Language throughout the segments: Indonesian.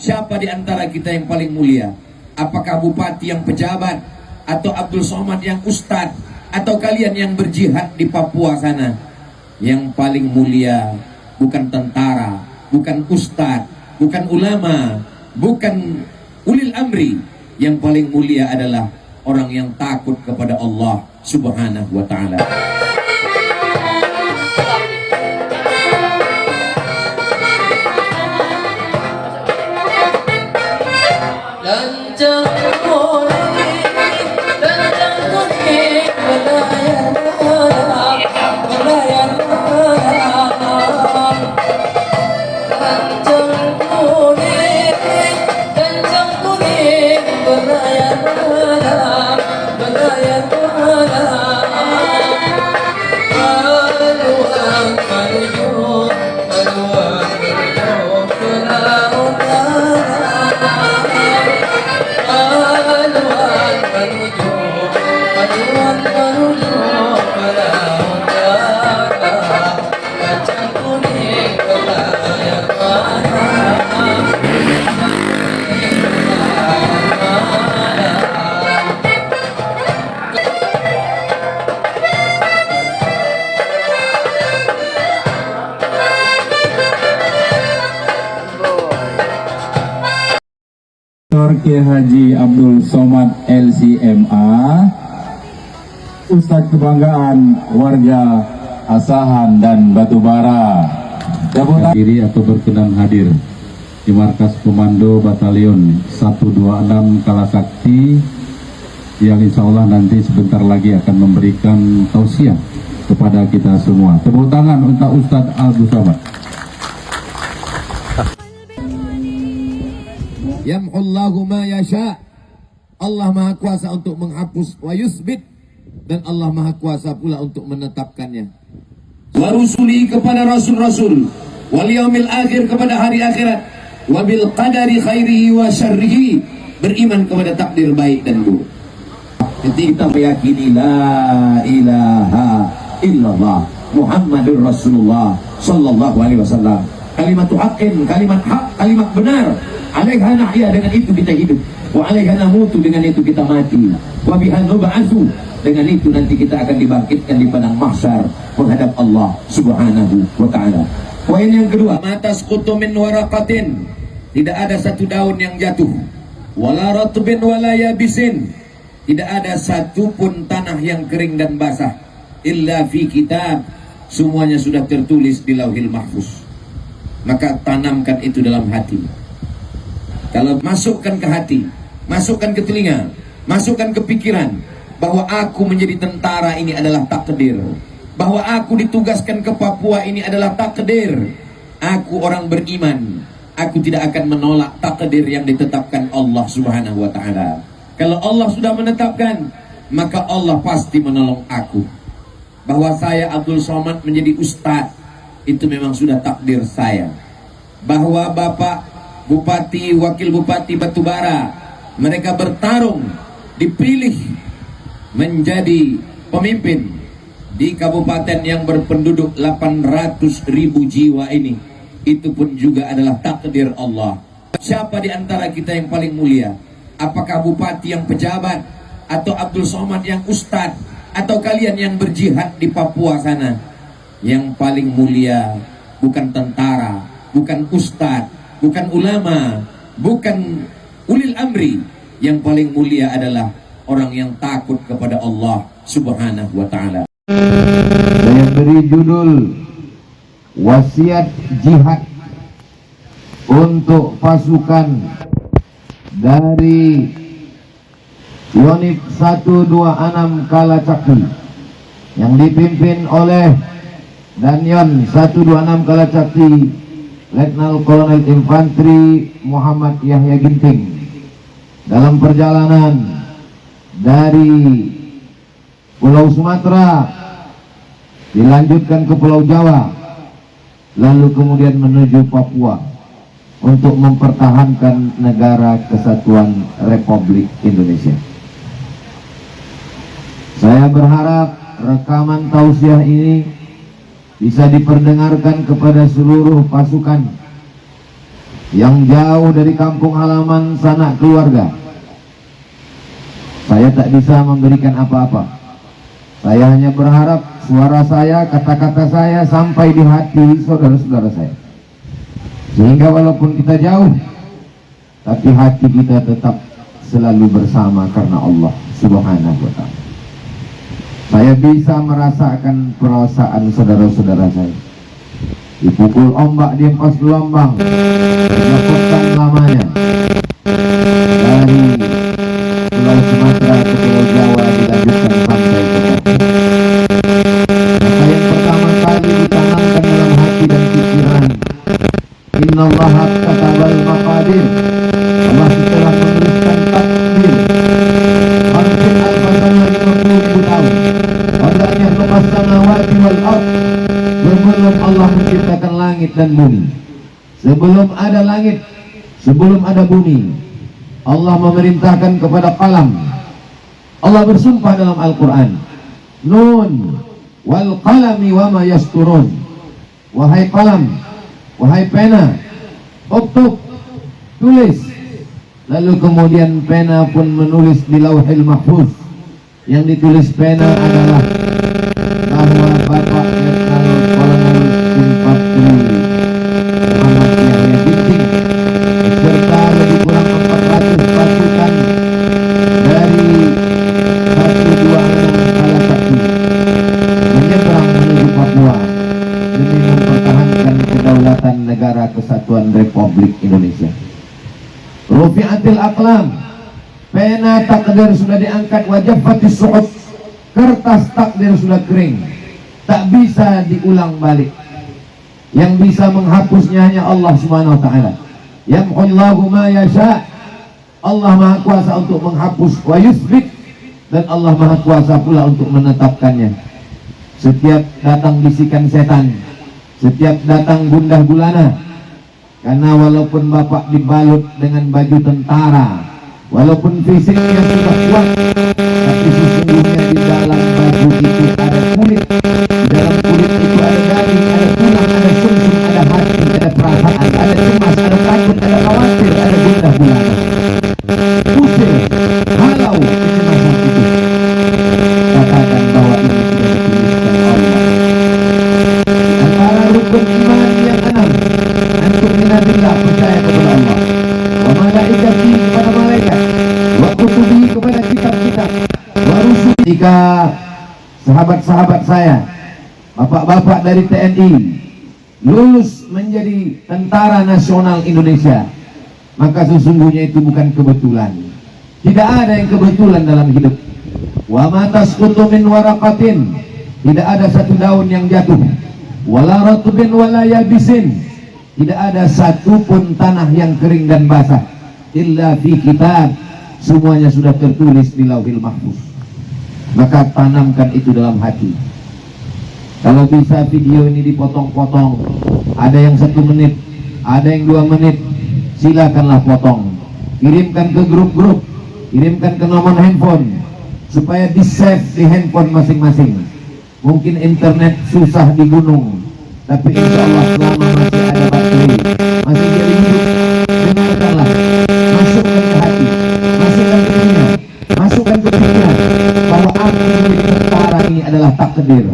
Siapa di antara kita yang paling mulia? Apakah bupati yang pejabat, atau Abdul Somad yang ustadz, atau kalian yang berjihad di Papua sana? Yang paling mulia bukan tentara, bukan ustadz, bukan ulama, bukan ulil amri. Yang paling mulia adalah orang yang takut kepada Allah Subhanahu wa ta'ala. Kiai Haji Abdul Somad LCMA, Ustadz kebanggaan warga Asahan dan Batubara, diri atau berkenan hadir di markas Komando Batalion 126 Kalasakti yang insya Allah nanti sebentar lagi akan memberikan tausiah kepada kita semua. Tepuk tangan untuk Ustadz Abdul Somad. Yamhullahu ma yasha. Allah maha kuasa untuk menghapus wa yusbit, dan Allah maha kuasa pula untuk menetapkannya. Wa rusuli kepada rasul-rasul, wal yaumil akhir kepada hari akhirat, wa bil qadari khairihi wa syarrihi, beriman kepada takdir baik dan buruk. Ketika kita meyakini la ilaha illallah Muhammadur Rasulullah sallallahu alaihi wasallam, kalimatu haqqin, kalimat hak, kalimat benar. Alaiha nahya, dengan itu kita hidup. Wa alaiha namutu, dengan itu kita mati. Wa biha nub'atsu, dengan itu nanti kita akan dibangkitkan di padang mahsyar menghadap Allah Subhanahu wa ta'ala. Poin yang kedua, matas kutu min waraqatin, tidak ada satu daun yang jatuh. Wala ratbin wala yabisin, tidak ada satu pun tanah yang kering dan basah. Illa fi kitab, semuanya sudah tertulis di Lauhil Mahfuz. Maka tanamkan itu dalam hati. Kalau masukkan ke hati, masukkan ke telinga, masukkan ke pikiran, bahwa aku menjadi tentara ini adalah takdir, bahwa aku ditugaskan ke Papua ini adalah takdir. Aku orang beriman, aku tidak akan menolak takdir yang ditetapkan Allah Subhanahu wa ta'ala. Kalau Allah sudah menetapkan, maka Allah pasti menolong aku. Bahwa saya Abdul Somad menjadi ustadz, itu memang sudah takdir saya. Bahwa Bapak Bupati, Wakil Bupati Batubara, mereka bertarung, dipilih menjadi pemimpin di kabupaten yang berpenduduk 800.000 jiwa ini. Itu pun juga adalah takdir Allah. Siapa di antara kita yang paling mulia? Apakah bupati yang pejabat, atau Abdul Somad yang ustadz, atau kalian yang berjihad di Papua sana? Yang paling mulia bukan tentara, bukan ustadz, bukan ulama, bukan ulil amri. Yang paling mulia adalah orang yang takut kepada Allah Subhanahu wa ta'ala. Saya beri judul wasiat jihad untuk pasukan dari Unit 126 Kalacakti yang dipimpin oleh Danyon 126 Kalacakti Letnan Kolonel Infanteri Muhammad Yahya Ginting, dalam perjalanan dari Pulau Sumatera dilanjutkan ke Pulau Jawa, lalu kemudian menuju Papua untuk mempertahankan negara kesatuan Republik Indonesia. Saya berharap rekaman tausiah ini bisa diperdengarkan kepada seluruh pasukan yang jauh dari kampung halaman sanak keluarga. Saya tak bisa memberikan apa-apa. Saya hanya berharap suara saya, kata-kata saya sampai di hati saudara-saudara saya, sehingga walaupun kita jauh, tapi hati kita tetap selalu bersama karena Allah Subhanahu wa ta'ala. Saya bisa merasakan perasaan saudara-saudara saya. Dipukul ombak di empas gelombang, dilaporkan lamanya dari Pulau Sumatera ke Pulau Jawa, dilanjutkan sampai ke Papua. Maka yang pertama kali ditanamkan dalam hati dan pikiran, innallaha katabal maqadir, Allah telah menuliskan takdir. Hampir al-fasana 50.000 tahun. Wadahnya lepas samawati wal ard, sebelum Allah menciptakan langit dan bumi. Sebelum ada langit, sebelum ada bumi, Allah memerintahkan kepada qalam. Allah bersumpah dalam Al-Quran, Nun wal qalami wa ma yasturun. Wahai qalam, wahai pena, uktub, tulis. Lalu kemudian pena pun menulis di Lauhil Mahfuz. Yang ditulis pena adalah bahwa bapaknya Kolonel Infantri Muhammad Yahya Ginting beserta lebih kurang 400 pasukan dari 126 Kalacakti menyeberang menuju Papua demi mempertahankan kedaulatan negara kesatuan Republik Indonesia. Rufi'atil aqlam, pena takdir sudah diangkat, wajafatis suhuf, kertas takdir sudah kering, tak bisa diulang balik. Yang bisa menghapusnya hanya Allah Subhanahu wa ta'ala. Yamhullahu ma yasha, Allah maha kuasa untuk menghapus, wa yusbit, dan Allah maha kuasa pula untuk menetapkannya. Setiap datang bisikan setan, setiap datang gundah gulana, karena walaupun bapak dibalut dengan baju tentara, walaupun fisiknya sudah kuat, tapi sesungguhnya di dalam baju itu ada kulit. Di dalam kulit itu ada daging, ada tulang, ada sumsum, ada hati, ada perasaan, ada cemas, ada takut, ada khawatir, ada gundah gulana. Usir, halau kecemasan itu. Katakan bahwa ini sudah dituliskan Allah. Antara rukun iman yang 6, antum minabillah, percaya kepada Allah, wa malaikati, kepada malaikat, wa kutubi, kepada kitab-kitab, wa rusul. Jika sahabat-sahabat saya, bapak-bapak dari TNI lulus menjadi Tentara Nasional Indonesia, maka sesungguhnya itu bukan kebetulan. Tidak ada yang kebetulan dalam hidup. Wa ma tasqutu min waraqatin, tidak ada satu daun yang jatuh. Wala ratbin wala yabisin, tidak ada satupun tanah yang kering dan basah. Illa fi kitab, semuanya sudah tertulis di Lauhil Mahfuz. Maka tanamkan itu dalam hati. Kalau bisa video ini dipotong-potong, ada yang 1 menit, ada yang 2 menit, silakanlah potong, kirimkan ke grup-grup, kirimkan ke nomor handphone, supaya di save di handphone masing-masing. Mungkin internet susah di gunung, tapi insya Allah selama masih ada baterai, masih jadi hidup, dengarkanlah, masukkan ke hati, masukkan ke dunia, masukkan ke pikiran, bahwa aku menjadi tentara ini adalah takdir,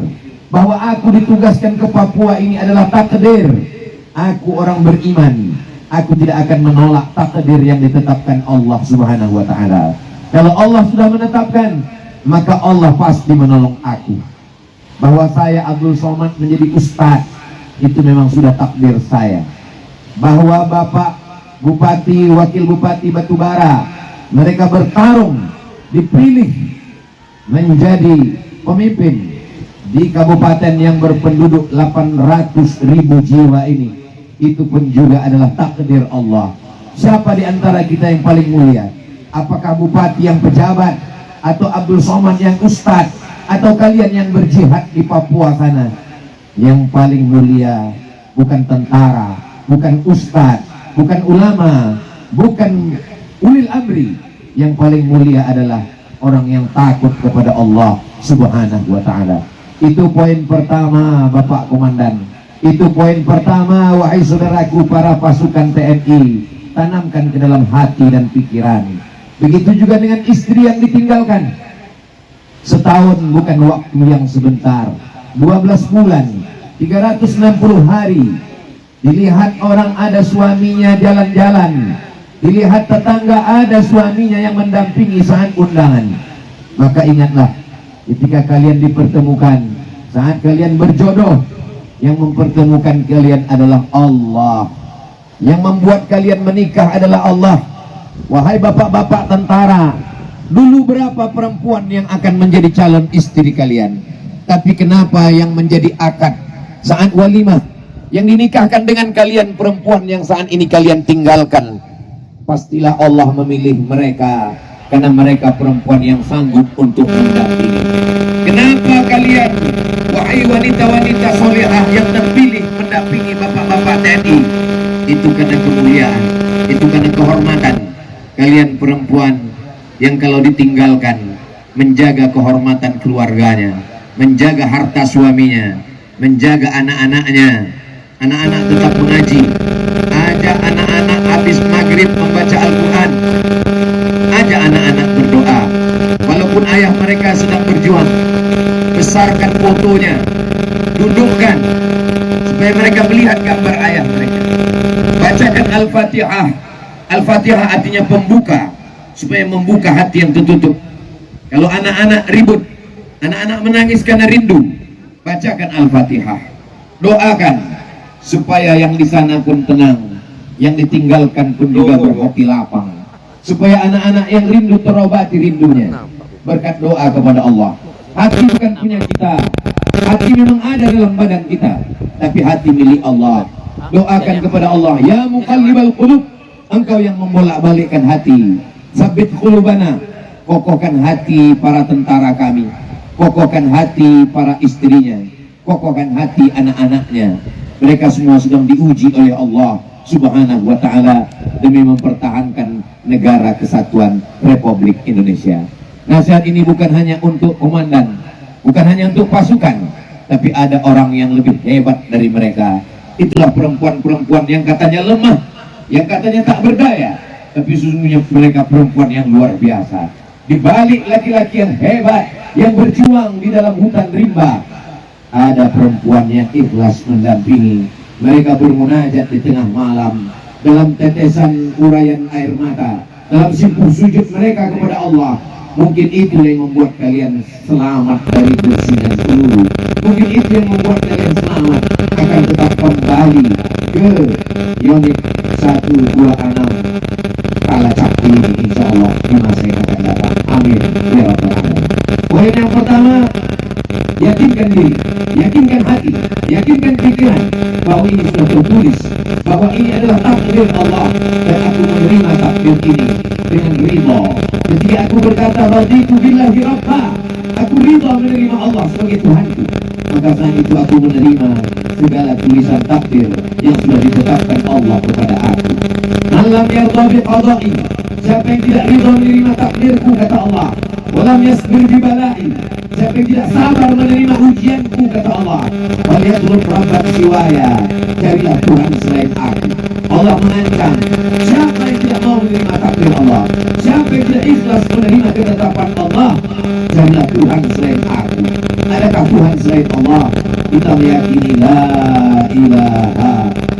bahwa aku ditugaskan ke Papua ini adalah takdir. Aku orang beriman, aku tidak akan menolak takdir yang ditetapkan Allah Subhanahu wa ta'ala. Kalau Allah sudah menetapkan, maka Allah pasti menolong aku. Bahwa saya Abdul Somad menjadi ustadz, itu memang sudah takdir saya. Bahwa Bapak Bupati, Wakil Bupati Batubara, mereka bertarung, dipilih menjadi pemimpin di kabupaten yang berpenduduk 800.000 jiwa ini, itu pun juga adalah takdir Allah. Siapa di antara kita yang paling mulia? Apakah bupati yang pejabat, atau Abdul Somad yang ustadz, atau kalian yang berjihad di Papua sana? Yang paling mulia bukan tentara, bukan ustadz, bukan ulama, bukan ulil amri. Yang paling mulia adalah orang yang takut kepada Allah Subhanahu wa ta'ala. Itu poin pertama, Bapak Komandan. Itu poin pertama, wahai saudaraku para pasukan TNI, tanamkan ke dalam hati dan pikiran. Begitu juga dengan istri yang ditinggalkan. Setahun bukan waktu yang sebentar, 12 bulan, 360 hari. Dilihat orang ada suaminya jalan-jalan, dilihat tetangga ada suaminya yang mendampingi saat undangan. Maka ingatlah, ketika kalian dipertemukan, saat kalian berjodoh, yang mempertemukan kalian adalah Allah. Yang membuat kalian menikah adalah Allah. Wahai bapak-bapak tentara, dulu berapa perempuan yang akan menjadi calon istri kalian? Tapi kenapa yang menjadi akad saat walimah, yang dinikahkan dengan kalian perempuan yang saat ini kalian tinggalkan? Pastilah Allah memilih mereka, karena mereka perempuan yang sanggup untuk mendampingi. Kenapa kalian, wahai wanita-wanita solehah yang terpilih mendampingi bapak-bapak TNI? Itu karena kemuliaan, itu karena kehormatan. Kalian perempuan yang kalau ditinggalkan, menjaga kehormatan keluarganya, menjaga harta suaminya, menjaga anak-anaknya. Anak-anak tetap mengaji, ajak anak-anak habis maghrib membaca Al-Quran, ajak anak-anak berdoa. Walaupun ayah mereka sedang berjuang, besarkan fotonya, dudukkan supaya mereka melihat gambar ayah mereka. Bacakan Al-Fatihah. Al-Fatihah artinya pembuka, supaya membuka hati yang tertutup. Kalau anak-anak ribut, anak-anak menangis karena rindu, bacakan Al-Fatihah. Doakan supaya yang di sana pun tenang, yang ditinggalkan pun juga berhati lapang, supaya anak-anak yang rindu terobati rindunya berkat doa kepada Allah. Hati bukan punya kita, hati memang ada dalam badan kita, tapi hati milik Allah. Doakan kepada Allah, ya muqallibal qulub, engkau yang membolak-balikkan hati. Sabit qulubana, kokohkan hati para tentara kami, kokohkan hati para istrinya, kokohkan hati anak-anaknya. Mereka semua sedang diuji oleh Allah Subhanahu wa ta'ala demi mempertahankan negara kesatuan Republik Indonesia. Nasihat ini bukan hanya untuk komandan, bukan hanya untuk pasukan, tapi ada orang yang lebih hebat dari mereka. Itulah perempuan-perempuan yang katanya lemah, yang katanya tak berdaya, tapi sesungguhnya mereka perempuan yang luar biasa. Di balik laki-laki yang hebat, yang berjuang di dalam hutan rimba, ada perempuan yang ikhlas mendampingi. Mereka bermunajat di tengah malam, dalam tetesan urayan air mata, dalam simpul sujud mereka kepada Allah. Mungkin itu yang membuat kalian selamat dari bersinan peluru. Mungkin itu yang membuat kalian selamat akan tetap kembali ke unit 126 Kala Cakti ini, insya Allah di masa yang akan datang. Amin ya rabbal alamin. Poin yang pertama, yakinkan diri, yakinkan hati, yakinkan pikiran bahwa ini sudah tertulis, bahwa ini adalah takdir Allah, dan aku menerima takdir ini dengan ridha. Ketika aku berkata raditu billahi rabba, aku ridha menerima Allah sebagai Tuhanku, maka saat itu aku menerima segala tulisan takdir yang sudah ditetapkan Allah kepada aku. Malam yarda bi qada'i, siapa yang tidak ridha menerima takdirku, kata Allah, walam yasbir bi bala'i, siapa yang tidak sabar menerima ujianku, kata Allah, waliyatlub rabbat siwaya, carilah Tuhan selain aku. Allah mengancam siapa yang tidak mau menerima takdir Allah, siapa yang tidak ikhlas menerima ketetapan Allah, carilah Tuhan selain aku. Adakah Tuhan selain Allah? Kita meyakini la ilaha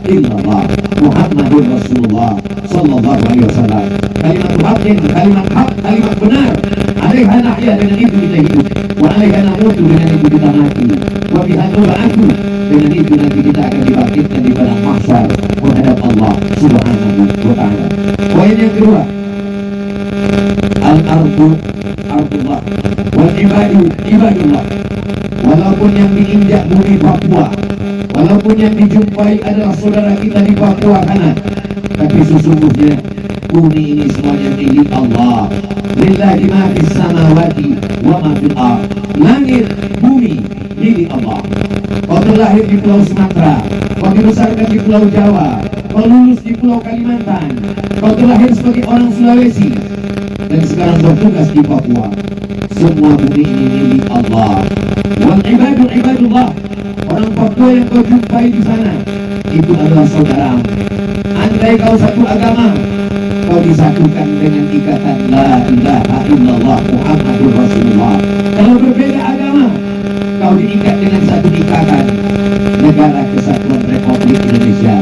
illallah Muhammadur Rasulullah sallallahu alaihi wasallam. Kalimat haqqin, kalimat hak, kalimat benar. Alaiha nahya, dengan itu kita hidup. Wa alaiha namutu, dengan itu kita mati. Wa biha nub'atsu, dengan itu nanti kita akan dibangkitkan di padang mahsyar menghadap Allah Subhanahu wa ta'ala. Poin yang kedua, al-ardu ardullah wal ibadu ibadullah. Walaupun yang diinjak bumi Papua, walaupun yang dijumpai adalah saudara kita di Papua kanan, tapi sesungguhnya bumi ini semuanya milik Allah. Lillahi ma fis samawati wa ma fil ardh. Langit, bumi milik Allah. Kau terlahir di Pulau Sumatera, kau dibesarkan di Pulau Jawa, kau lulus di Pulau Kalimantan, kau terlahir sebagai orang Sulawesi, dan sekarang bertugas di Papua. Semua bumi ini milik Allah. Wal ibadu ibadullah. Orang Papua yang kau jumpai di sana itu adalah saudaramu. Andai kau satu agama, kau disatukan dengan ikatan la ilaha illallah Muhammadur Rasulullah. Kalau berbeda agama, kau diikat dengan satu ikatan, Negara Kesatuan Republik Indonesia.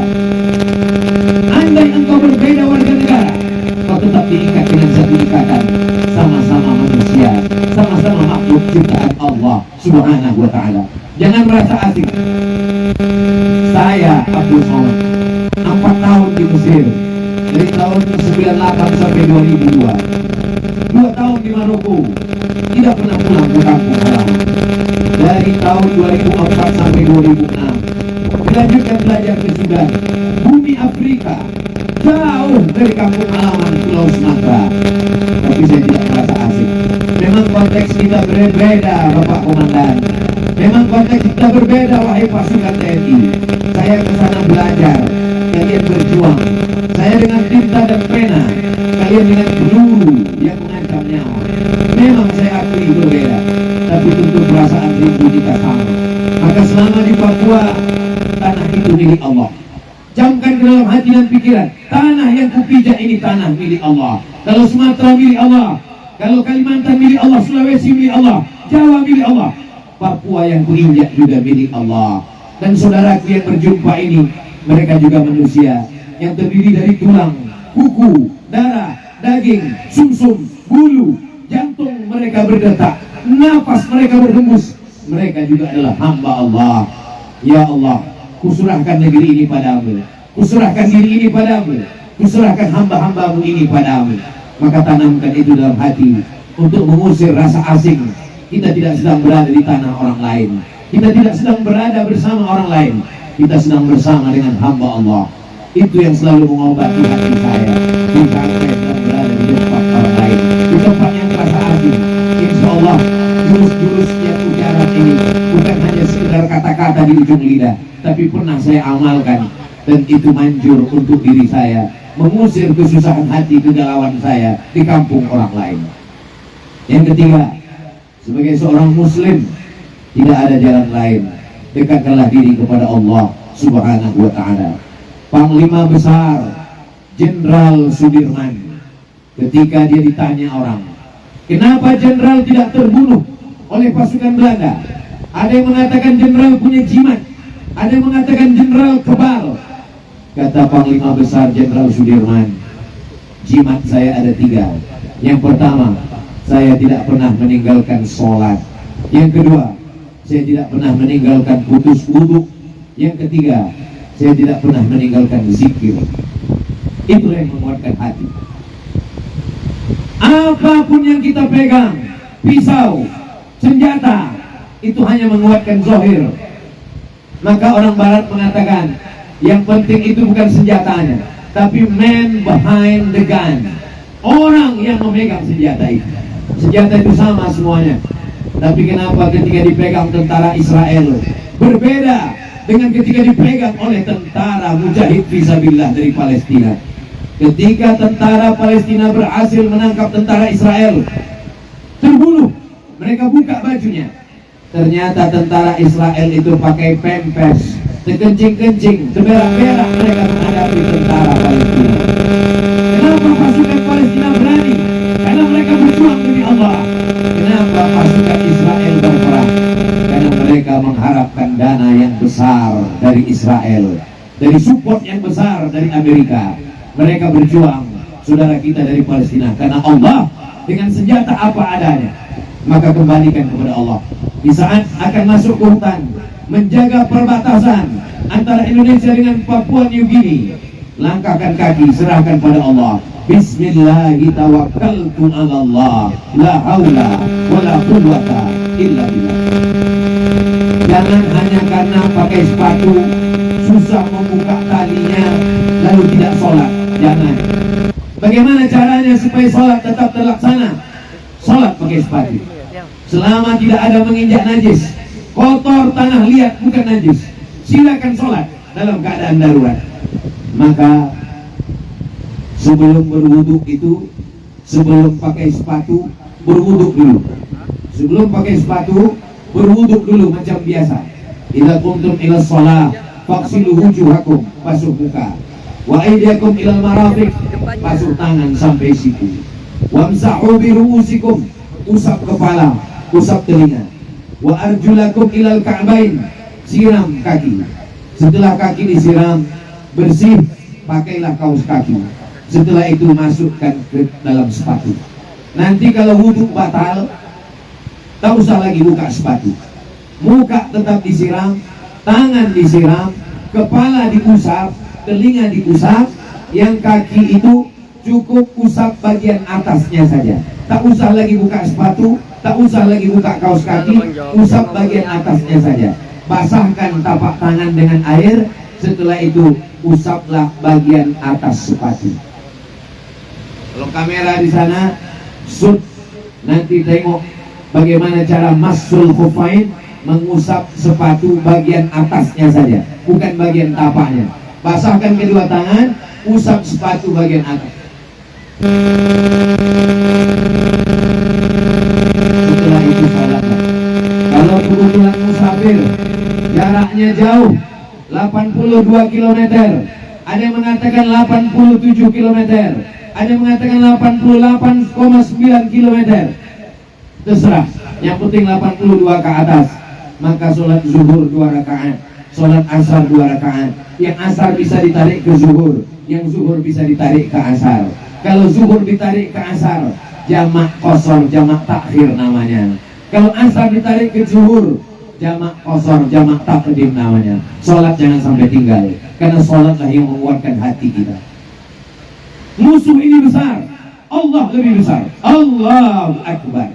Andai engkau berbeda warga negara, kau tetap diikat dengan satu ikatan, sama-sama manusia, sama-sama makhluk ciptaan Allah Subhanahu wa ta'ala. Jangan merasa asing. Saya Abdul Somad 4 tahun di Mesir, dari tahun 98 sampai 2002. 2 tahun di Maroko, tidak pernah pulang ke kampung halaman. Dari tahun 2004 sampai 2006 dilanjutkan belajar ke Sudan, bumi Afrika, jauh dari kampung halaman Pulau Sumatera. Tapi saya tidak merasa asing. Memang konteks kita berbeda, Bapak Komandan. Memang konteks kita berbeda, wahai pasukan TNI. Saya ke sana belajar, kalian berjuang. Saya dengan tinta dan pena, kalian dengan peluru yang mengancam nyawa. Memang saya akui berbeda, tapi tentu perasaan rindu kita sama. Maka selama di Papua, tanah itu milik Allah. Camkan ke dalam hati dan pikiran, tanah yang kupijak ini tanah milik Allah. Kalau Sumatera milik Allah, kalau Kalimantan milik Allah, Sulawesi milik Allah, Jawa milik Allah, Papua yang kuinjak juga milik Allah. Dan saudaraku yang berjumpa ini, mereka juga manusia yang terdiri dari tulang, kuku, darah, daging, sumsum, bulu, jantung mereka berdetak, nafas mereka berhembus. Mereka juga adalah hamba Allah. Ya Allah, kuserahkan negeri ini padamu, kuserahkan diri ini padamu, kuserahkan hamba-hambamu ini padamu. Maka tanamkan itu dalam hati untuk mengusir rasa asing. Kita tidak sedang berada di tanah orang lain, kita tidak sedang berada bersama orang lain, kita sedang bersama dengan hamba Allah. Itu yang selalu mengobati hati saya di saat saya sedang berada di tempat orang lain, di tempat yang terasa asing. Insya Allah jurus-jurus yang ucapan ini bukan hanya sekedar kata-kata di ujung lidah, tapi pernah saya amalkan, dan itu manjur untuk diri saya, mengusir kesusahan hati, kegalauan saya di kampung orang lain. Yang ketiga, sebagai seorang muslim, tidak ada jalan lain, dekatkanlah diri kepada Allah Subhanahu wa ta'ala. Panglima besar Jenderal Sudirman, ketika dia ditanya orang, kenapa Jenderal tidak terbunuh oleh pasukan Belanda? Ada yang mengatakan Jenderal punya jimat, ada yang mengatakan Jenderal kebal. Kata Panglima besar Jenderal Sudirman, jimat saya ada 3. Yang pertama, saya tidak pernah meninggalkan sholat. Yang kedua, saya tidak pernah meninggalkan putus wudhu. Yang ketiga, saya tidak pernah meninggalkan zikir. Itulah yang menguatkan hati. Apapun yang kita pegang, pisau, senjata, itu hanya menguatkan zahir. Maka orang barat mengatakan, yang penting itu bukan senjatanya, tapi man behind the gun, orang yang memegang senjata itu. Senjata itu sama semuanya, tapi kenapa ketika dipegang tentara Israel berbeda dengan ketika dipegang oleh tentara mujahid fisabilillah dari Palestina? Ketika tentara Palestina berhasil menangkap tentara Israel, terbunuh, mereka buka bajunya, ternyata tentara Israel itu pakai pempes, terkencing-kencing, terberak-berak mereka menghadapi tentara Palestina. Kenapa pasukan Palestina berani? Karena mereka berjuang demi Allah. Kenapa pasukan Israel berperang? Karena mereka mengharapkan dana yang besar dari Israel, dari support yang besar dari Amerika. Mereka berjuang, saudara kita dari Palestina, karena Allah dengan senjata apa adanya. Maka kembalikan kepada Allah. Di saat akan masuk ke hutan, menjaga perbatasan antara Indonesia dengan Papua New Guinea, langkahkan kaki, serahkan pada Allah. Bismillahi tawakkaltu ala Allah, la haula wa la quwwata illa billah. Jangan hanya karena pakai sepatu susah membuka talinya lalu tidak sholat. Jangan. Bagaimana caranya supaya sholat tetap terlaksana? Sholat pakai sepatu. Selama tidak ada menginjak najis, kotor, tanah liat bukan najis, silakan sholat dalam keadaan darurat. Maka sebelum berwuduk itu, sebelum pakai sepatu, berwuduk dulu. Sebelum pakai sepatu, berwuduk dulu macam biasa. idza kuntum ila shalah faghsilu wujuhakum, basuh muka, wa aydiyakum ilal marafiq, basuh tangan sampai siku, wamsahu bi ru'usikum, usap kepala, usap telinga, wa arjulakum ilal ka'bain, siram kaki. Setelah kaki disiram bersih, pakailah kaos kaki. Setelah itu masukkan ke dalam sepatu. Nanti kalau wudhu batal, tak usah lagi buka sepatu. Muka tetap disiram, tangan disiram, kepala diusap, telinga diusap. Yang kaki itu cukup usap bagian atasnya saja. Tak usah lagi buka sepatu, tak usah lagi buka kaos kaki, usap bagian atasnya saja. Basahkan tapak tangan dengan air, setelah itu usaplah bagian atas sepatu. Kalau kamera di sana, shoot, nanti tengok bagaimana cara masul khufain, mengusap sepatu bagian atasnya saja, bukan bagian tapaknya. Basahkan kedua tangan, usap sepatu bagian atas. Setelah itu salatlah. Kalau kebetulan musafir, jaraknya jauh, 82 km, ada yang mengatakan 87 km, ada yang mengatakan 88,9 km. Terserah, yang penting 82 ke atas. Maka sholat zuhur 2 rakaat, sholat asar 2 rakaat. Yang asar bisa ditarik ke zuhur, yang zuhur bisa ditarik ke asar. Kalau zuhur ditarik ke asar, jamak qasar, jamak takhir namanya. Kalau asar ditarik ke zuhur, jamak qasar, jamak taqdim namanya. Sholat jangan sampai tinggal, karena sholatlah yang menguatkan hati kita. Musuh ini besar, Allah lebih besar. Allahu Akbar.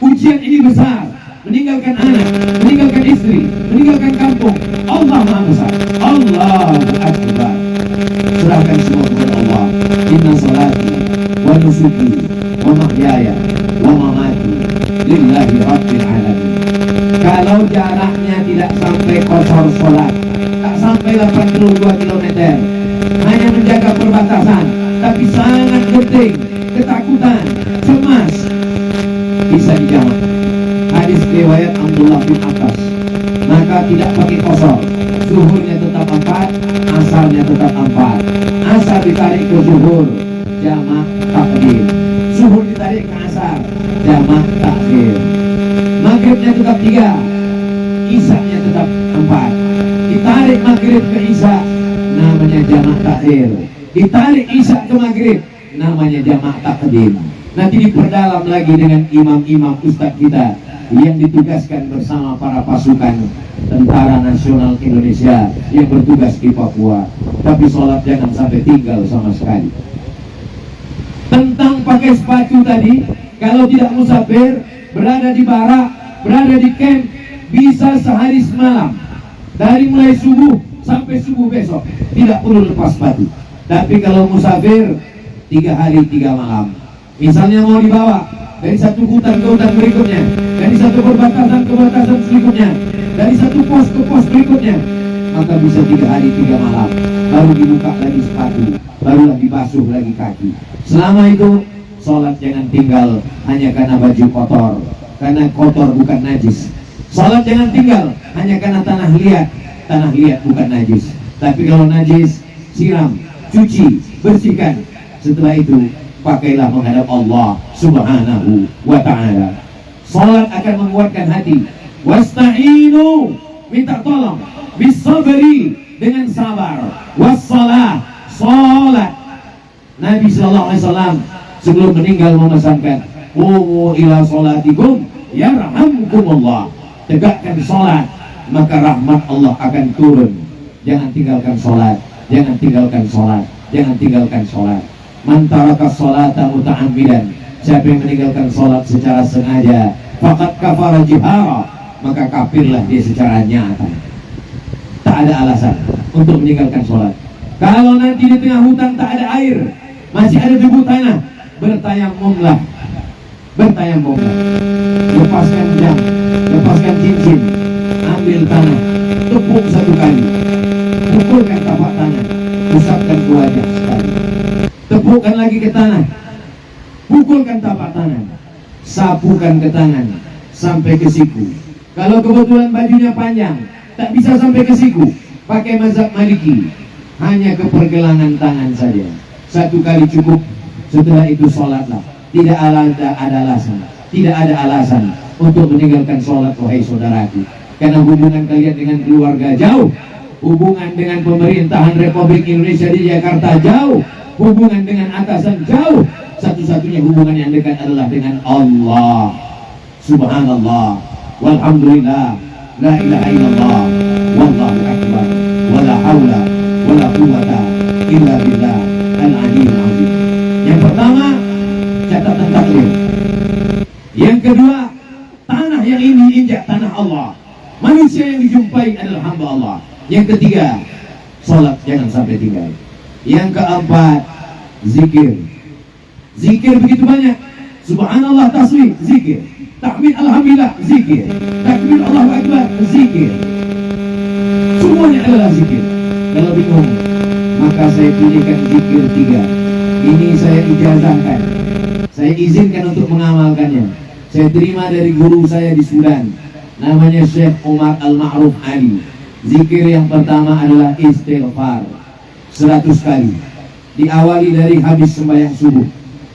Ujian ini besar, meninggalkan anak, meninggalkan istri, meninggalkan kampung. Allah Maha Besar. Allahu Akbar. Serahkan semua kepada Allah. Inna salati wa nusuki wa mahyaya wa mamati lillahi rabbil alamin. Kalau jaraknya tidak sampai qasar sholat, tak sampai 82 km, hanya menjaga perbatasan, tapi sangat penting, ketakutan, cemas, bisa dijawab. Hadis riwayat Abdullah bin Abbas. Maka tidak pakai qasar, zuhurnya tetap 4, asarnya tetap 4. Asar ditarik ke zuhur, jamak takdim. Zuhur ditarik ke asar, jamak takhir. Maghribnya tetap 3, isya-nya tetap 4. Ditarik maghrib ke isya, namanya jamak takhir. Ditarik isya ke maghrib, namanya jamak takdim. Nanti diperdalam lagi dengan imam-imam ustadz kita yang ditugaskan bersama para pasukan Tentara Nasional Indonesia yang bertugas di Papua. Tapi sholat jangan sampai tinggal sama sekali. Tentang pakai sepatu tadi, kalau tidak musafir, berada di barak, berada di camp, bisa sehari semalam, dari mulai subuh sampai subuh besok, tidak perlu lepas sepatu. Tapi kalau musafir, 3 hari 3 malam. Misalnya mau dibawa dari satu hutan ke hutan berikutnya, dari satu perbatasan ke perbatasan berikutnya, dari satu pos ke pos berikutnya, maka bisa 3 hari 3 malam. Baru dibuka lagi sepatu, barulah dibasuh lagi kaki. Selama itu sholat jangan tinggal hanya karena baju kotor, karena kotor bukan najis. Sholat jangan tinggal hanya karena tanah liat bukan najis. Tapi kalau najis, siram, cuci, bersihkan. Setelah itu pakailah menghadap Allah Subhanahu wa ta'ala. Salat akan menguatkan hati. Wasta'inu, minta tolong, bisabri, dengan sabar. Wassalah, salat. Nabi sallallahu alaihi wasallam sebelum meninggal memesankan, "Qumu ila salatikum yarhamkumullah." Tegakkan salat, maka rahmat Allah akan turun. Jangan tinggalkan salat, jangan tinggalkan salat, jangan tinggalkan salat. Man taraka sholata muta'ammidan, siapa yang meninggalkan sholat secara sengaja, faqad kafara jihara, maka kafirlah dia secara nyata. Tak ada alasan untuk meninggalkan sholat. Kalau nanti di tengah hutan tak ada air, masih ada debu tanah, bertayamumlah. Lepaskan jam, lepaskan cincin, ambil tanah, tepuk 1 kali, pukulkan tapak tangan, usapkan ke wajah sekali. Tepukkan lagi ke tanah, pukulkan tapak tangan, sapukan ke tangan sampai ke siku. Kalau kebetulan bajunya panjang, tak bisa sampai ke siku. Pakai mazhab Maliki, hanya ke pergelangan tangan saja. Satu kali cukup, setelah itu sholatlah. Tidak ada alasan, tidak ada alasan untuk meninggalkan sholat, wahai saudaraku. Karena hubungan kalian dengan keluarga jauh, hubungan dengan pemerintahan Republik Indonesia di Jakarta jauh, hubungan dengan atasan jauh. Satu-satunya hubungan yang dekat adalah dengan Allah. Subhanallah, walhamdulillah, la ilaha illallah, wallahu akbar, wala hawla wala quwwata illa billah al-aliyyil azim. Yang pertama, catatan takdir. Yang kedua, tanah yang ini injak tanah Allah. Manusia yang dijumpai adalah hamba Allah. Yang ketiga, sholat jangan sampai tinggal. Yang keempat, zikir. Zikir begitu banyak. Subhanallah tasbih, zikir. Tahmid alhamdulillah, zikir. Takbir Allahu akbar, zikir. Semuanya adalah zikir. Kalau bingung, maka saya pilihkan zikir 3. Ini saya ijazahkan, saya izinkan untuk mengamalkannya. Saya terima dari guru saya di Sudan, namanya Syekh Umar Al-Ma'ruf Ali. Zikir yang pertama adalah istighfar 100 kali. Diawali dari habis sembahyang subuh.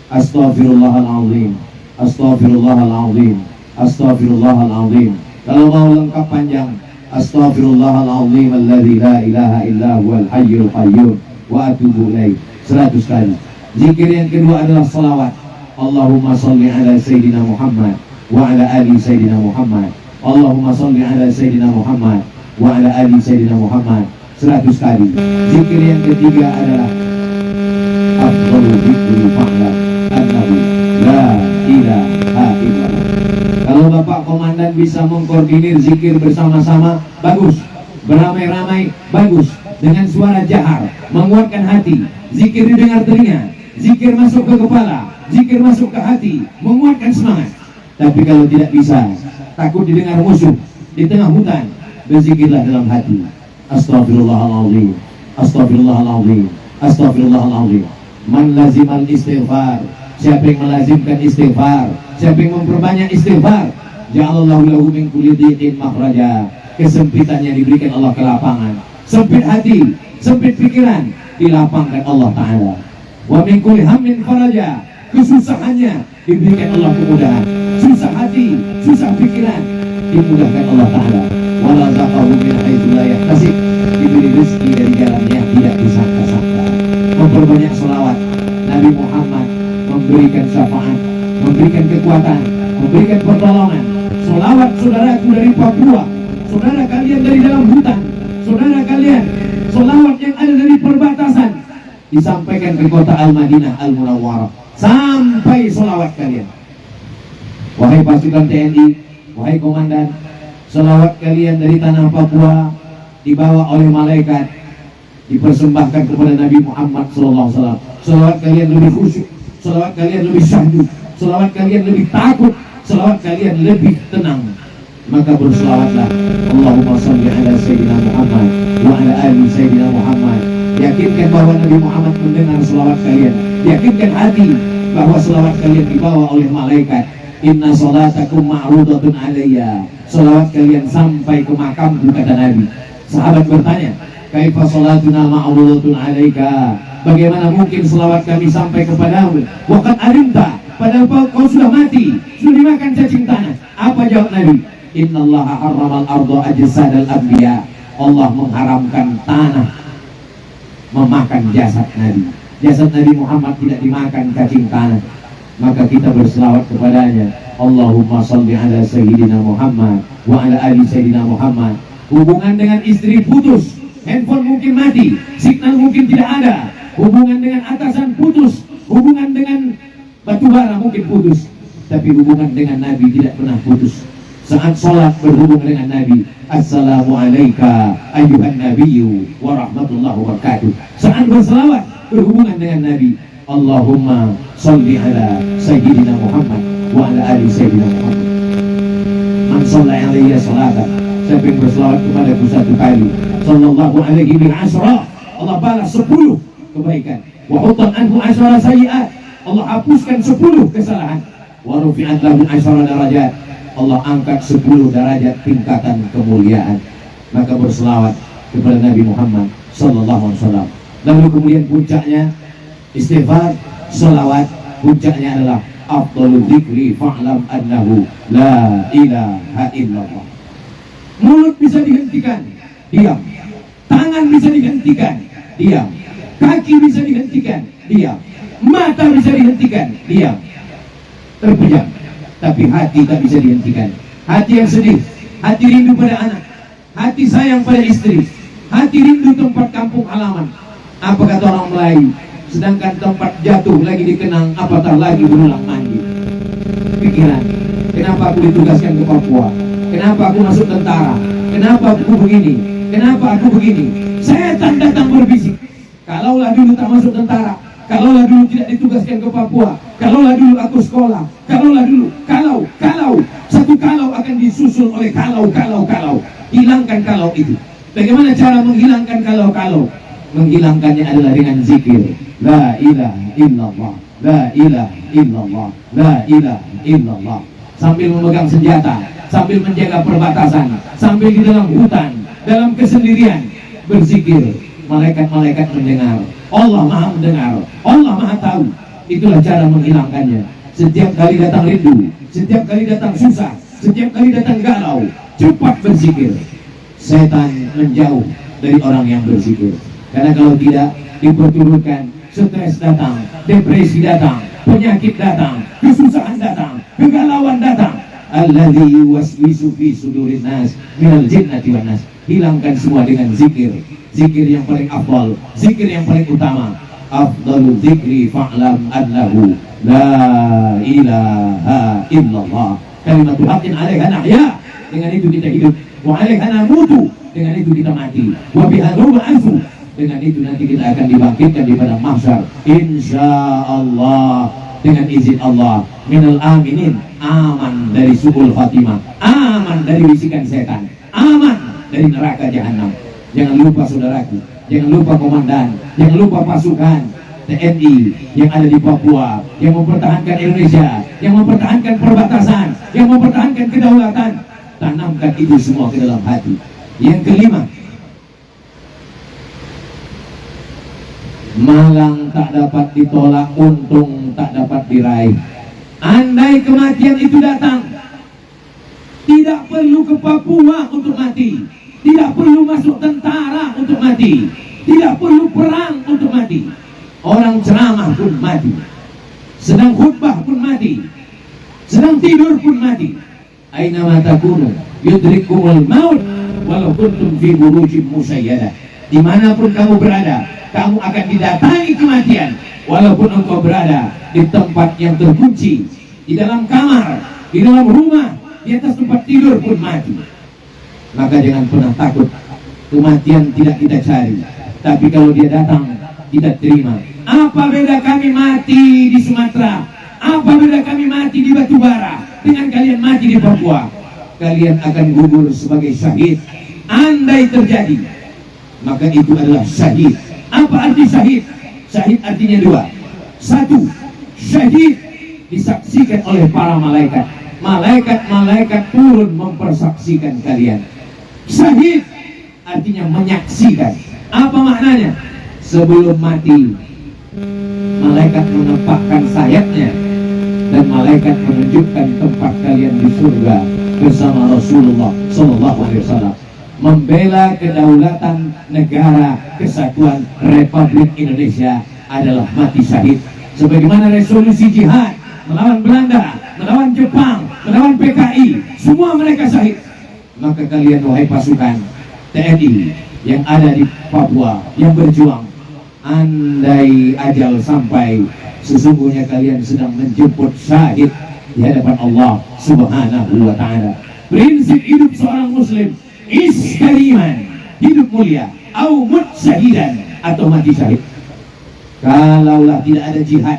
Astaghfirullahaladzim, astaghfirullahaladzim, astaghfirullahaladzim. Kalau mau lengkap panjang, astaghfirullahaladzim alladzi la ilaha illa huwal hayyul qayyum wa atubu ilaih 100 kali. Zikir yang kedua adalah salawat. Allahumma salli ala Sayyidina Muhammad wa ala ali Sayyidina Muhammad. Allahumma salli ala Sayyidina Muhammad wa ala ali Sayyidina Muhammad 100 kali. Zikir yang ketiga adalah afdalu dzikri fa'lam annahu la ilaha illallah. Kalau Bapak Komandan bisa mengkoordinir zikir bersama-sama, bagus. Beramai-ramai, bagus. Dengan suara jahar, menguatkan hati. Zikir didengar telinga, zikir masuk ke kepala, zikir masuk ke hati, menguatkan semangat. Tapi kalau tidak bisa, takut didengar musuh di tengah hutan, berzikirlah dalam hati. Astaghfirullahaladzim, astaghfirullahaladzim, astaghfirullahaladzim. Man lazimal istighfar, siapa yang melazimkan istighfar, siapa yang memperbanyak istighfar, ja'alallahu lahu min kulli dhiqin makhraja. Kesempitannya diberikan Allah kelapangan. Sempit hati, sempit pikiran, dilapangkan Allah Ta'ala. Wa min kulli hammin faraja. Kesusahannya diberikan Allah kemudahan. Susah hati, susah pikiran, dimudahkan Allah Ta'ala. Wa razaqahu min haitsu la yahtasib. Diberi rezeki dari jalan yang tidak disangka-sangka. Memperbanyak selawat. Nabi Muhammad memberikan syafaat, memberikan kekuatan, memberikan pertolongan. Selawat saudaraku dari Papua, saudara kalian dari dalam hutan, saudara kalian, selawat yang ada dari perbatasan, disampaikan ke kota Al-Madinah Al-Munawwarah. Sampai selawat kalian, wahai pasukan TNI, wahai komandan, selawat kalian dari tanah Papua dibawa oleh malaikat, dipersembahkan kepada Nabi Muhammad SAW. Selawat kalian lebih khusyuk, selawat kalian lebih syahdu, selawat kalian lebih takut, selawat kalian lebih tenang. Maka berselawatlah, Allahumma salli ala Sayyidina Muhammad wa ala ali Sayyidina Muhammad. Yakinkan bahwa Nabi Muhammad mendengar selawat kalian. Yakinkan hati bahwa selawat kalian dibawa oleh malaikat. Inna salatakum ma'rudatun alayya. Selawat kalian sampai ke makamku, kata Nabi. Sahabat bertanya, kaifa salatuna ma'rudatun alayka? Bagaimana mungkin selawat kami sampai kepadamu? Waqad alimta, padahal kau sudah mati, sudah dimakan cacing tanah. Apa jawab Nabi? Innallaha harramal arda ajsadal anbiya. Allah mengharamkan tanah memakan jasad Nabi. Jasad Nabi Muhammad tidak dimakan cacing tanah. Maka kita berselawat kepadanya. Allahumma salli ala Sayyidina Muhammad wa ala ali Sayyidina Muhammad. Hubungan dengan istri putus, handphone mungkin mati, signal mungkin tidak ada. Hubungan dengan atasan putus, hubungan dengan batubara mungkin putus, tapi hubungan dengan Nabi tidak pernah putus. Saat sholat berhubung dengan Nabi, assalamu alayka ayyuhan nabiyyu wa rahmatullahi wa barakatuh. Saat berselawat berhubungan dengan Nabi, Allahumma salli ala Sayyidina Muhammad wa ala ali Sayyidina Muhammad. Man shalla alayya salatan, siapa yang berselawat kepadaku 1 kali, sallallahu alaihi bil asra, Allah balas 10 kebaikan. Wa hutan anhu 10 sayiat, Allah hapuskan 10 kesalahan. Wa rufi'at lahu 10 darajat, Allah angkat 10 derajat tingkatan kemuliaan. maka berselawat kepada Nabi Muhammad sallallahu alaihi wasallam. Lalu kemudian puncaknya istighfar, selawat, puncaknya adalah afdhalul dzikri fa'lam annahu la ilaha illallah. Mulut bisa dihentikan, diam. Tangan bisa dihentikan, diam. Kaki bisa dihentikan, diam. Mata bisa dihentikan, diam. Terpejam, tapi hati tak bisa dihentikan. Hati yang sedih, hati rindu pada anak, hati sayang pada istri, hati rindu tempat kampung halaman. Apa kata orang Melayu? Sedangkan tempat jatuh lagi dikenang, apatah lagi berulang mandi. Pikiran, kenapa aku ditugaskan ke Papua? Kenapa aku masuk tentara? Kenapa aku begini? Kenapa aku begini? Setan datang berbisik. Kalaulah dulu tak masuk tentara, kalaulah dulu tidak ditugaskan ke Papua, kalaulah dulu aku sekolah, kalaulah dulu, kalau, satu kalau akan disusul oleh kalau. Hilangkan kalau itu. Bagaimana cara menghilangkan kalau? Menghilangkannya adalah dengan zikir. La ilaha illallah, la ilaha illallah, la ilaha illallah. Sambil memegang senjata, sambil menjaga perbatasan, sambil di dalam hutan, dalam kesendirian, berzikir. Malaikat-malaikat mendengar, Allah maha mendengar, Allah maha tahu. Itulah cara menghilangkannya. Setiap kali datang rindu, setiap kali datang susah, setiap kali datang galau, cepat berzikir. Setan menjauh dari orang yang berzikir. Karena kalau tidak, diperturutkan, stres datang, depresi datang, penyakit datang, kesusahan datang, kegalauan datang. Alladzi yuwaswisu fi sudurin nas minal jinnati wan nas. Hilangkan semua dengan zikir. Zikir yang paling afdal, zikir yang paling utama. Afdalul dzikri fa'lam annahu la ilaha illallah. Kalimat haqqin 'alaiha nahya. Dengan itu kita hidup. Wa 'alaiha namutu. Dengan itu kita mati. Wa biha nub'atsu. Dengan itu nanti kita akan dibangkitkan di padang mahsyar. Insyaallah. Dengan izin Allah. Minal aminin. Aman dari su'ul khatimah. Aman dari bisikan setan. Aman dari neraka jahanam. Jangan lupa saudaraku, jangan lupa komandan, jangan lupa pasukan TNI yang ada di Papua, yang mempertahankan Indonesia, yang mempertahankan perbatasan, yang mempertahankan kedaulatan. Tanamkan itu semua ke dalam hati. Yang kelima, malang tak dapat ditolak, untung tak dapat diraih. Andai kematian itu datang, tidak perlu ke Papua untuk mati. Tidak perlu masuk tentara untuk mati. Tidak perlu perang untuk mati. Orang ceramah pun mati. Sedang khutbah pun mati. Sedang tidur pun mati. Aina ma takunu yudrikumul maut walau kuntum fi burujin musayyadah. Dimanapun kamu berada, kamu akan didatangi kematian. Walaupun engkau berada di tempat yang terkunci, di dalam kamar, di dalam rumah, di atas tempat tidur pun mati. Maka jangan pernah takut. Kematian tidak kita cari, tapi kalau dia datang, kita terima. Apa beda kami mati di Sumatera? Apa beda kami mati di Batubara dengan kalian mati di Papua? Kalian akan gugur sebagai syahid. Andai terjadi, maka itu adalah syahid. Apa arti syahid? Syahid artinya dua. Satu, syahid disaksikan oleh para malaikat. Malaikat-malaikat turun mempersaksikan kalian. Syahid artinya menyaksikan. Apa maknanya? Sebelum mati, malaikat menempatkan sayapnya dan malaikat menunjukkan tempat kalian di surga bersama Rasulullah SAW. Membela kedaulatan negara kesatuan Republik Indonesia adalah mati syahid. Sebagaimana resolusi jihad melawan Belanda, melawan Jepang, melawan PKI, semua mereka syahid. Maka kalian wahai pasukan TNI yang ada di Papua yang berjuang, andai ajal sampai, sesungguhnya kalian sedang menjemput syahid di hadapan Allah Subhanahu wa ta'ala. Prinsip hidup seorang muslim, iskariman, hidup mulia, au mut syahidan, atau mati syahid. Kalaulah tidak ada jihad,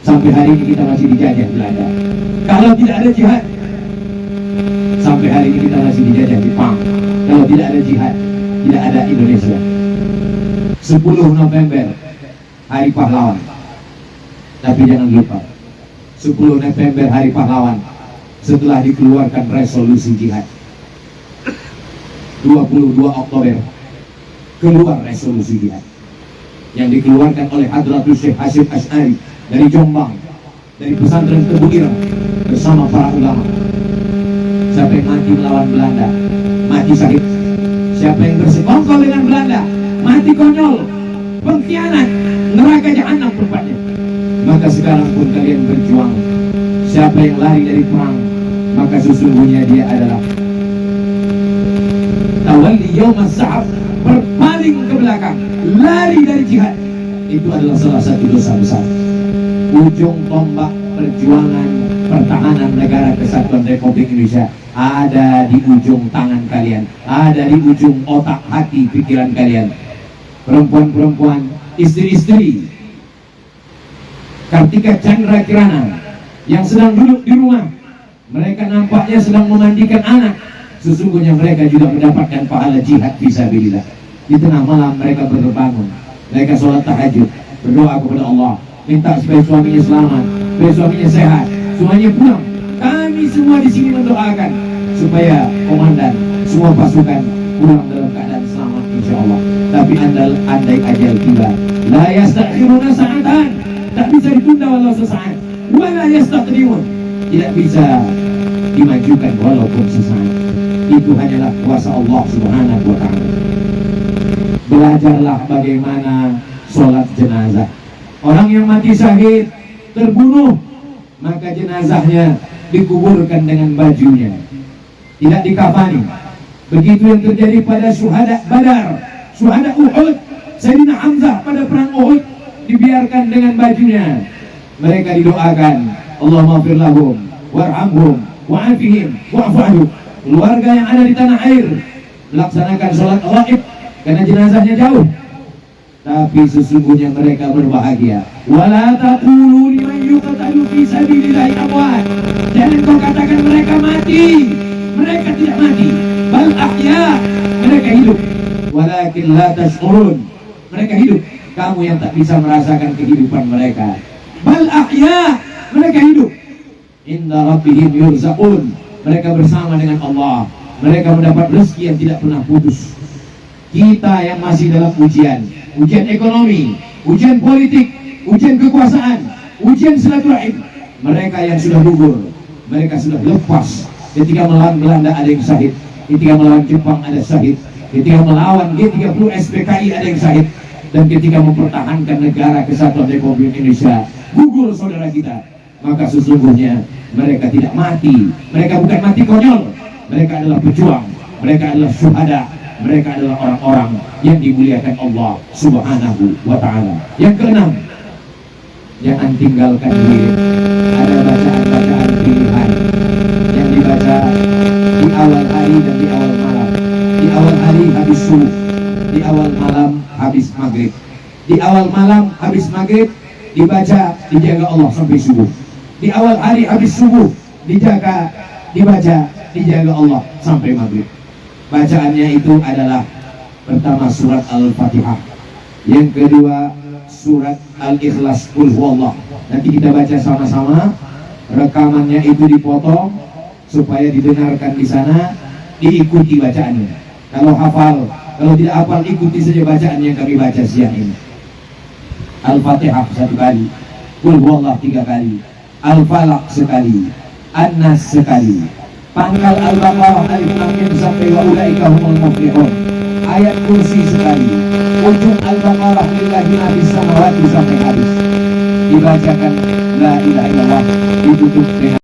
sampai hari ini kita masih dijajah Belanda. Kalau tidak ada jihad, sampai hari ini kita masih dijajah Jepang. Kalau tidak ada jihad, tidak ada Indonesia. 10 November, Hari Pahlawan. Tapi jangan lupa, 10 November Hari Pahlawan, setelah dikeluarkan resolusi jihad, 22 Oktober keluar resolusi jihad yang dikeluarkan oleh Hadratus Syekh Hasyim Asy'ari dari Jombang, dari pesantren Tebu Ireng bersama para ulama. Siapa yang mati melawan Belanda mati syahid, siapa yang bersekongkol dengan Belanda mati konyol, pengkhianat, neraka jahanam tempatnya. Maka sekarang pun kalian berjuang. Siapa yang lari dari perang, maka sesungguhnya dia adalah tawalli yaumas zahab, berpaling ke belakang, lari dari jihad. Itu adalah salah satu dosa besar. Ujung tombak perjuangan pertahanan negara kesatuan Republik Indonesia ada di ujung tangan kalian, ada di ujung otak, hati, pikiran kalian. Perempuan-perempuan, istri-istri Kartika Chandra Kirana yang sedang duduk di rumah, mereka nampaknya sedang memandikan anak, sesungguhnya mereka juga mendapatkan pahala jihad fisabilillah. Di tengah malam mereka berbangun, mereka sholat tahajud, berdoa kepada Allah, minta supaya suaminya selamat, supaya suaminya sehat, semuanya pulang. Kami semua di sini mendoakan supaya komandan, semua pasukan pulang dalam keadaan selamat insya Allah. Tapi andai ajal tiba, la yastakhiruna sa'atan, tak bisa ditunda walau sesaat, wa la yastaqdimun, tidak bisa dimajukan walaupun sesaat. Itu hanyalah kuasa Allah Subhanahu wa ta'ala. Belajarlah bagaimana sholat jenazah. Orang yang mati syahid, terbunuh, maka jenazahnya dikuburkan dengan bajunya, tidak dikafani. Begitu yang terjadi pada syuhada Badar, syuhada Uhud, Sayyidina Hamzah pada perang Uhud, dibiarkan dengan bajunya. Mereka didoakan, Allahumma fir lahum warhamhum wa'afihim wa'fu anhum. Keluarga yang ada di tanah air melaksanakan sholat ghaib karena jenazahnya jauh, tapi sesungguhnya mereka berbahagia. Wala taqulu liman yuqtalu fi sabilillahi amwat, jangan kau katakan mereka mati, mereka tidak mati. Bal ahya, mereka hidup. Walakin la tash'urun, mereka hidup, kamu yang tak bisa merasakan kehidupan mereka. Bal ahya, mereka hidup. Inna rabbihim yurzaqun, mereka bersama dengan Allah, mereka mendapat rezeki yang tidak pernah putus. Kita yang masih dalam ujian, ujian ekonomi, ujian politik, ujian kekuasaan, ujian silaturahim. Mereka yang sudah gugur, mereka sudah lepas. Ketika melawan Belanda ada yang syahid, ketika melawan Jepang ada syahid, ketika melawan G30 SPKI ada yang syahid, dan ketika mempertahankan negara kesatuan Republik Indonesia gugur saudara kita. Maka sesungguhnya mereka tidak mati, mereka bukan mati konyol, mereka adalah pejuang, mereka adalah syuhada, mereka adalah orang-orang yang dimuliakan Allah Subhanahu wa ta'ala. Yang keenam, jangan tinggalkan diri. Ada bacaan-bacaan pilihan yang dibaca di awal hari dan di awal malam. Di awal hari habis subuh, di awal malam habis maghrib. Di awal malam habis maghrib dibaca, dijaga Allah sampai subuh. Di awal hari habis subuh dibaca, dijaga Allah sampai maghrib. Bacaannya itu adalah pertama surat Al-Fatihah, yang kedua surat Al-Ikhlas, Qul Huwallah. Nanti kita baca sama-sama, rekamannya itu dipotong supaya didengarkan di sana, diikuti bacaannya. Kalau hafal, kalau tidak hafal, ikuti saja bacaan yang kami baca siang ini. Al-Fatihah 1 kali, Qul Huwallah 3 kali, Al-Falaq sekali, An-Nas sekali, pangkal Al-Baqarah alif lam mim sampai wa ulaika humul muflihun, ayat kursi sekali, ujung Al-Baqarah lillahi ma fis samawati sampai habis. Dibacakan la ilaha illallah, ditutup dengan